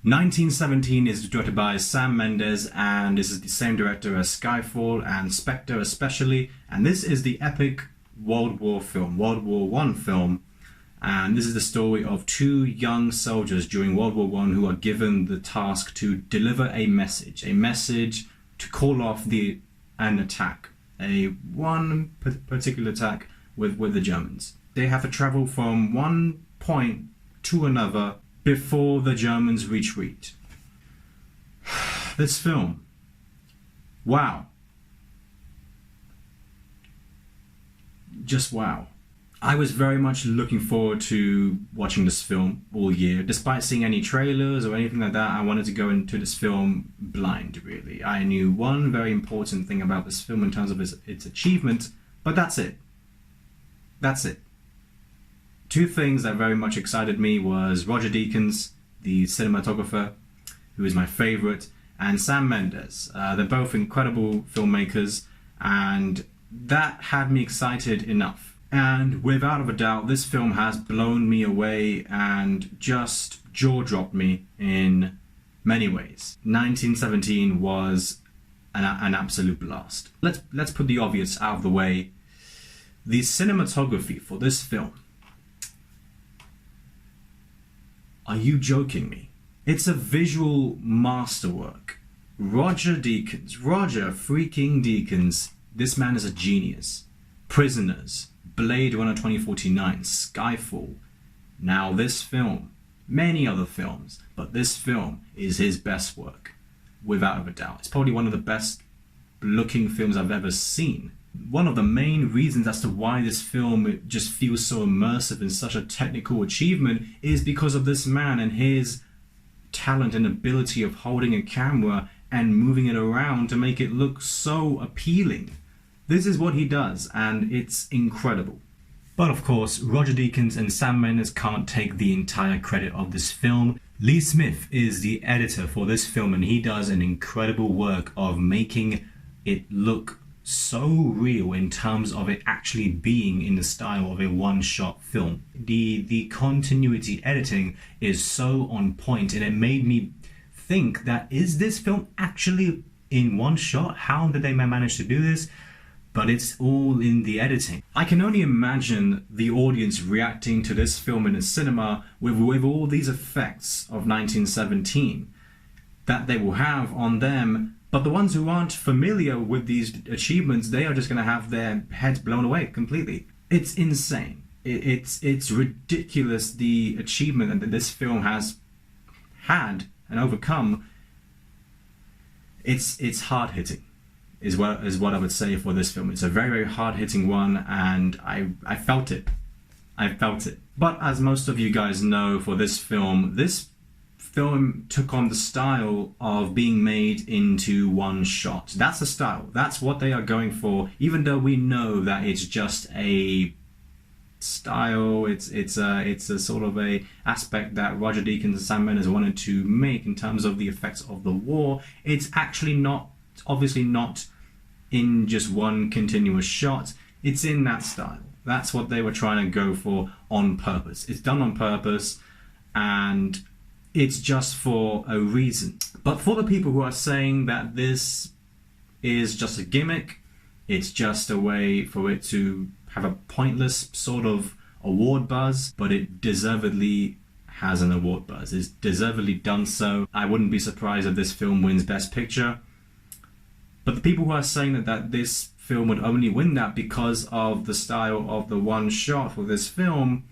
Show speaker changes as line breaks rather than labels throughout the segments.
1917 is directed by Sam Mendes, and this is the same director as Skyfall and Spectre especially, and this is the epic World War film, World War I film, and this is the story of two young soldiers during World War I who are given the task to deliver a message to call off an attack, one particular attack with the Germans. They have to travel from one point to another before the Germans retreat. This film, wow. Just wow. I was very much looking forward to watching this film all year. Despite seeing any trailers or anything like that, I wanted to go into this film blind, really. I knew one very important thing about this film in terms of its achievement, but that's it. That's it. Two things that very much excited me was Roger Deakins, the cinematographer, who is my favorite, and Sam Mendes. They're both incredible filmmakers, and that had me excited enough. And without a doubt, this film has blown me away and just jaw-dropped me in many ways. 1917 was an absolute blast. Let's put the obvious out of the way. The cinematography for this film. Are you joking me? It's a visual masterwork. Roger freaking Deakins. This man is a genius. Prisoners, Blade Runner 2049, Skyfall. Now this film, many other films, but this film is his best work, without a doubt. It's probably one of the best looking films I've ever seen. One of the main reasons as to why this film just feels so immersive and such a technical achievement is because of this man and his talent and ability of holding a camera and moving it around to make it look so appealing. This is what he does, and it's incredible. But of course, Roger Deakins and Sam Mendes can't take the entire credit of this film. Lee Smith is the editor for this film, and he does an incredible work of making it look so real in terms of it actually being in the style of a one-shot film. The continuity editing is so on point, and it made me think that, is this film actually in one shot? How did they manage to do this? But it's all in the editing. I can only imagine the audience reacting to this film in a cinema with all these effects of 1917 that they will have on them. But the ones who aren't familiar with these achievements, they are just going to have their heads blown away completely. It's insane. It's ridiculous, the achievement that this film has had and overcome. It's hard-hitting, is what I would say for this film. It's a very, very hard-hitting one, and I felt it. I felt it. But as most of you guys know, for this film took on the style of being made into one shot. That's the style. That's what they are going for, even though we know that it's just a style. It's a sort of a aspect that Roger Deakins and Sam Mendes wanted to make in terms of the effects of the war. It's actually not, obviously not in just one continuous shot. It's in that style. That's what they were trying to go for on purpose. It's done on purpose, and it's just for a reason. But for the people who are saying that this is just a gimmick, it's just a way for it to have a pointless sort of award buzz, but it deservedly has an award buzz. It's deservedly done so. I wouldn't be surprised if this film wins Best Picture. But the people who are saying that this film would only win that because of the style of the one shot for this film,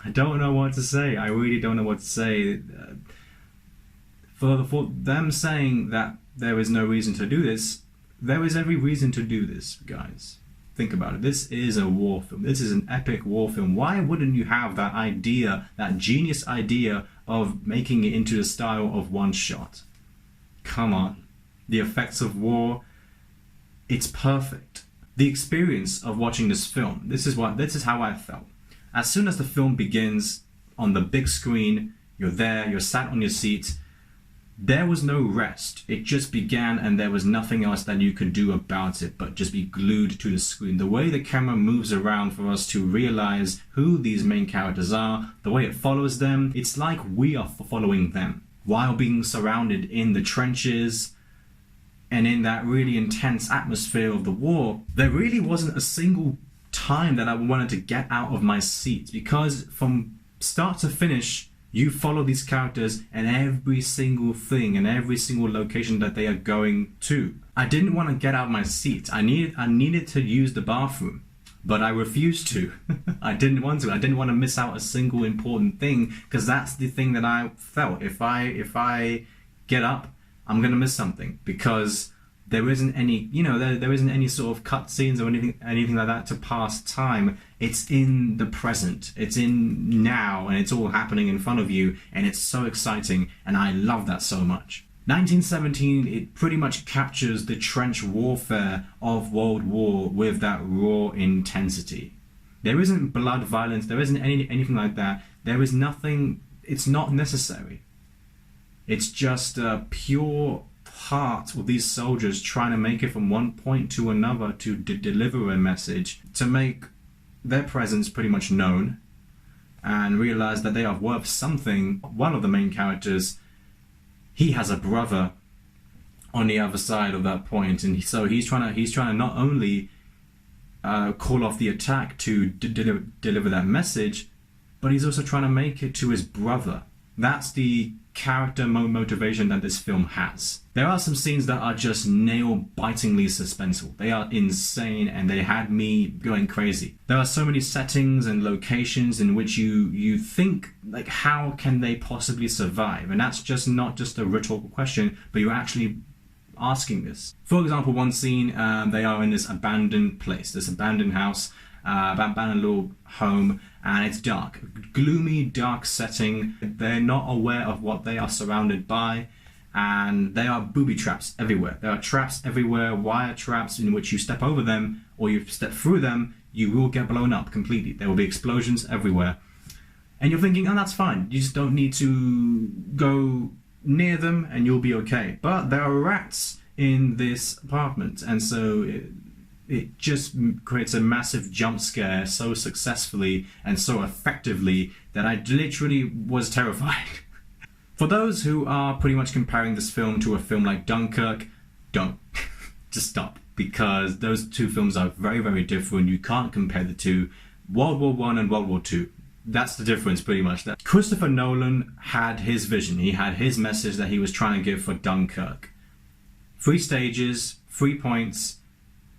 I don't know what to say. I really don't know what to say. For them saying that there is no reason to do this, there is every reason to do this, guys. Think about it. This is a war film. This is an epic war film. Why wouldn't you have that idea, that genius idea of making it into the style of one shot? Come on. The effects of war, it's perfect. The experience of watching this film, this is how I felt. As soon as the film begins on the big screen, you're there, you're sat on your seat, There was no rest. It just began and there was nothing else that you could do about it but just be glued to the screen. The way the camera moves around for us to realize who these main characters are, the way it follows them, it's like we are following them while being surrounded in the trenches and in that really intense atmosphere of the war. There really wasn't a single time that I wanted to get out of my seat, because from start to finish, you follow these characters and every single thing and every single location that they are going to. I didn't want to get out of my seat. I needed to use the bathroom, but I refused to. I didn't want to. I didn't want to miss out a single important thing, because that's the thing that I felt. If I get up, I'm gonna miss something, because there isn't any, there isn't any sort of cutscenes or anything like that to pass time. It's in the present. It's in now, and it's all happening in front of you, and it's so exciting, and I love that so much. 1917, it pretty much captures the trench warfare of World War with that raw intensity. There isn't blood, violence, there isn't anything like that. There is nothing, it's not necessary. It's just a pure heart of these soldiers trying to make it from one point to another to deliver a message, to make their presence pretty much known and realize that they are worth something. One of the main characters, he has a brother on the other side of that point, and so he's trying to not only call off the attack to deliver that message, but he's also trying to make it to his brother. That's the character motivation that this film has. There are some scenes that are just nail-bitingly suspenseful. They are insane, and they had me going crazy. There are so many settings and locations in which you think, like, how can they possibly survive? And that's just not just a rhetorical question, but you're actually asking this. For example, one scene, they are in this abandoned place, this abandoned house, abandoned little home, and it's dark, gloomy, dark setting. They're not aware of what they are surrounded by, and there are booby traps everywhere. There are traps everywhere, wire traps in which you step over them or you step through them, you will get blown up completely. There will be explosions everywhere. And you're thinking, oh, that's fine. You just don't need to go near them and you'll be okay. But there are rats in this apartment, and so it just creates a massive jump scare so successfully and so effectively that I literally was terrified. For those who are pretty much comparing this film to a film like Dunkirk, don't. Just stop, because those two films are very, very different. You can't compare the two. World War I and World War II. That's the difference, pretty much. That Christopher Nolan had his vision. He had his message that he was trying to give for Dunkirk. 3 stages, 3 points,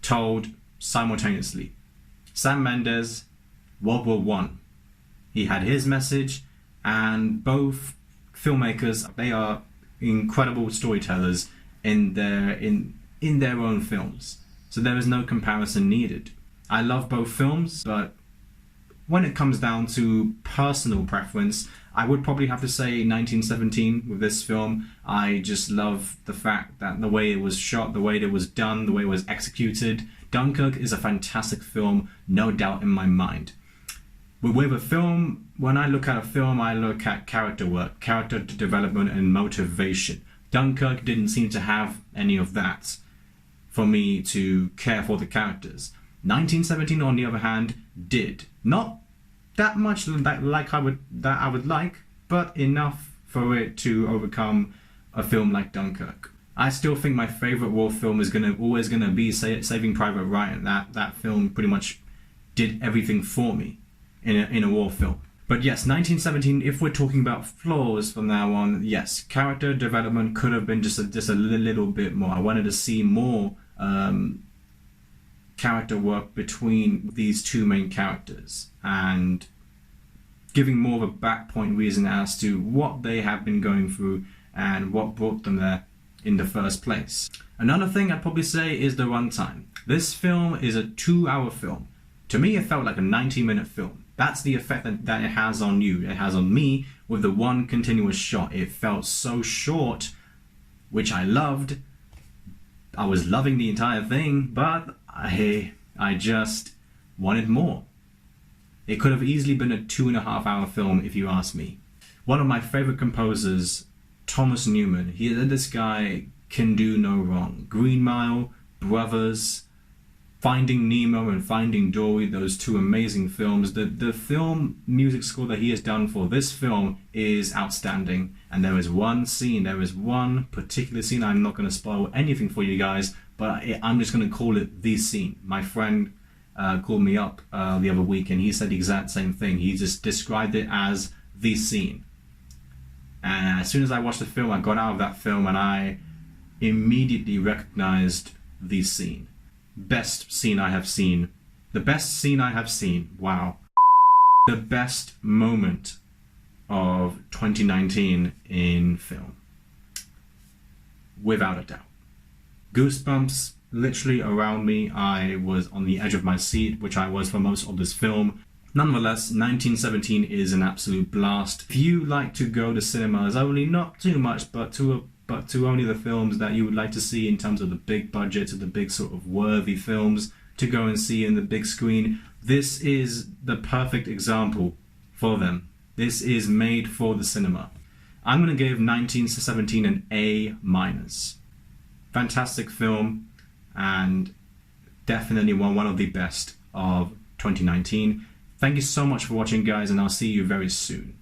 told simultaneously. Sam Mendes, World War I. He had his message, and both filmmakers, they are incredible storytellers in their own films. So there is no comparison needed. I love both films, but when it comes down to personal preference, I would probably have to say 1917 with this film. I just love the fact that the way it was shot, the way it was done, the way it was executed. Dunkirk is a fantastic film, no doubt in my mind. But with a film, when I look at a film, I look at character work, character development and motivation. Dunkirk didn't seem to have any of that for me to care for the characters. 1917, on the other hand, did. Not that much I would like, but enough for it to overcome a film like Dunkirk. I still think my favorite war film is always gonna be Saving Private Ryan. That film pretty much did everything for me in a war film. But yes, 1917, if we're talking about flaws from now on, yes, character development could have been just a little bit more. I wanted to see more character work between these two main characters, and giving more of a backpoint reason as to what they have been going through and what brought them there in the first place. Another thing I'd probably say is the runtime. This film is a 2-hour film. To me, it felt like a 90-minute film. That's the effect that it has on you. It has on me with the one continuous shot. It felt so short, which I loved. I was loving the entire thing, but I just wanted more. It could have easily been a 2.5-hour film if you ask me. One of my favorite composers Thomas Newman. This guy can do no wrong. Green Mile, Brothers, Finding Nemo and Finding Dory, those two amazing films. The film music score that he has done for this film is outstanding. And there is one particular scene, I'm not going to spoil anything for you guys, but I'm just going to call it the scene. My friend called me up the other week and he said the exact same thing. He just described it as the scene. And as soon as I watched the film, I got out of that film and I immediately recognized the scene. Best scene I have seen. The best scene I have seen. Wow. The best moment of 2019 in film. Without a doubt. Goosebumps literally around me. I was on the edge of my seat, which I was for most of this film. Nonetheless, 1917 is an absolute blast. If you like to go to cinemas, only not too much, but to only the films that you would like to see in terms of the big budgets, of the big sort of worthy films to go and see in the big screen, this is the perfect example for them. This is made for the cinema. I'm going to give 1917 an A-. Fantastic film, and definitely one of the best of 2019. Thank you so much for watching, guys, and I'll see you very soon.